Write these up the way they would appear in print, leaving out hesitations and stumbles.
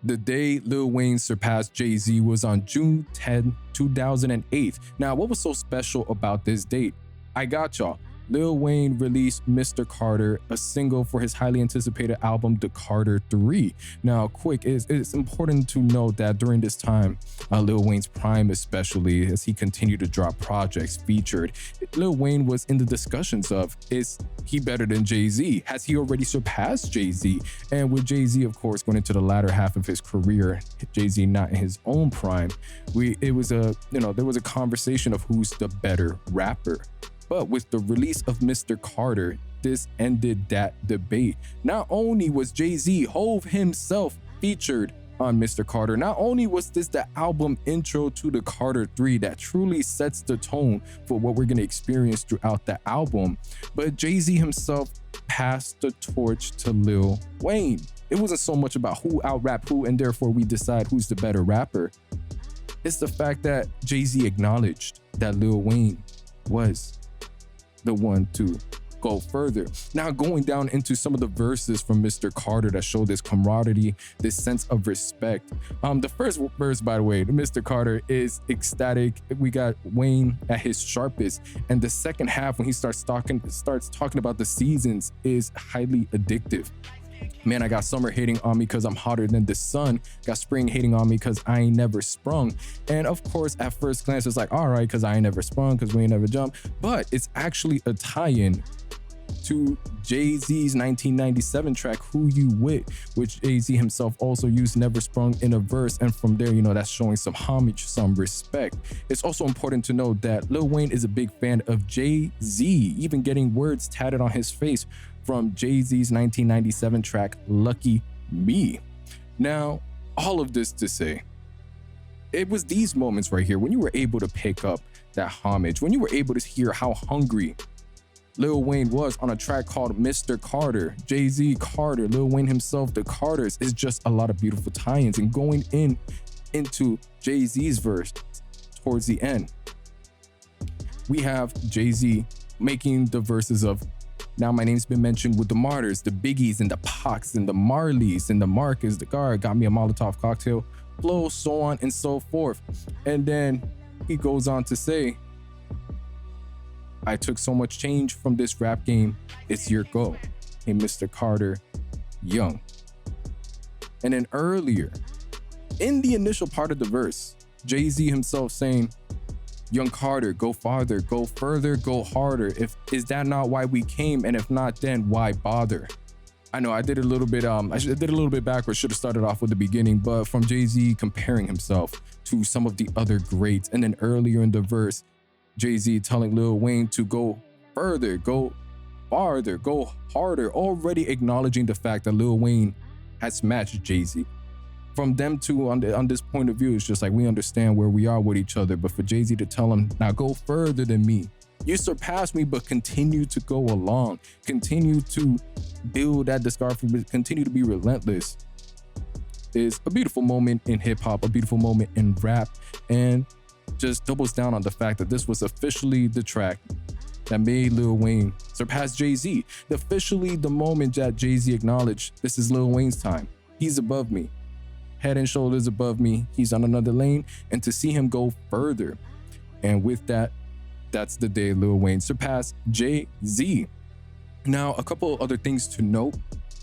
The day Lil Wayne surpassed Jay-Z was on June 10, 2008. Now, what was so special about this date? I got y'all. Lil Wayne released Mr. Carter, a single for his highly anticipated album, The Carter 3. Now, it's important to note that during this time, Lil Wayne's prime especially, as he continued to drop projects featured, Lil Wayne was in the discussions of, is he better than Jay-Z? Has he already surpassed Jay-Z? And with Jay-Z, of course, going into the latter half of his career, Jay-Z not in his own prime, there was a conversation of who's the better rapper. But with the release of Mr. Carter, this ended that debate. Not only was Jay-Z, Hov himself, featured on Mr. Carter, not only was this the album intro to the Carter 3 that truly sets the tone for what we're going to experience throughout the album, but Jay-Z himself passed the torch to Lil Wayne. It wasn't so much about who out-rap who and therefore we decide who's the better rapper. It's the fact that Jay-Z acknowledged that Lil Wayne was the one to go further. Now, going down into some of the verses from Mr. Carter that show this camaraderie, this sense of respect. The first verse, by the way, Mr. Carter, is ecstatic. We got Wayne at his sharpest, and the second half, when he starts talking about the seasons, is highly addictive. Man, I got summer hating on me because I'm hotter than the sun. Got spring hating on me because I ain't never sprung. And of course, at first glance, it's like, all right, because I ain't never sprung, because we ain't never jumped. But it's actually a tie-in to Jay-Z's 1997 track, Who You With, which Jay-Z himself also used Never Sprung in a verse. And from there, that's showing some homage, some respect. It's also important to note that Lil Wayne is a big fan of Jay-Z, even getting words tatted on his face from Jay-Z's 1997 track, Lucky Me. Now, all of this to say, it was these moments right here when you were able to pick up that homage, when you were able to hear how hungry Lil Wayne was on a track called Mr. Carter, Jay-Z Carter, Lil Wayne himself, the Carters. Is just a lot of beautiful tie-ins. And going into Jay-Z's verse towards the end, we have Jay-Z making the verses of, now my name's been mentioned with the Martyrs, the Biggies, and the Pacs, and the Marleys, and the Marcus, the Guard, got me a Molotov cocktail, flow, so on and so forth. And then he goes on to say, I took so much change from this rap game, it's your go. Hey, Mr. Carter, young. And then earlier, in the initial part of the verse, Jay-Z himself saying, Young Carter, go farther, go further, go harder. Is that not why we came? And if not, then why bother? I know I did a little bit, did a little bit backwards. Should have started off with the beginning, but from Jay-Z comparing himself to some of the other greats. And then earlier in the verse, Jay-Z telling Lil Wayne to go further, go farther, go harder, already acknowledging the fact that Lil Wayne has matched Jay-Z. From them two on this point of view, it's just like we understand where we are with each other. But for Jay-Z to tell him, now go further than me. You surpassed me, but continue to go along. Continue to build that discography, continue to be relentless. Is a beautiful moment in hip hop, a beautiful moment in rap, and just doubles down on the fact that this was officially the track that made Lil Wayne surpass Jay-Z. Officially the moment that Jay-Z acknowledged, this is Lil Wayne's time. He's above me. Head and shoulders above me. He's on another lane. And to see him go further. And with that, that's the day Lil Wayne surpassed Jay-Z. Now, a couple other things to note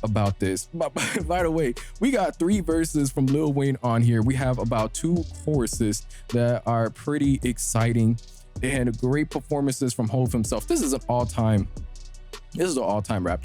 about this. By the way, we got 3 verses from Lil Wayne on here. We have about 2 choruses that are pretty exciting and great performances from Hov himself. This is an all-time rap track.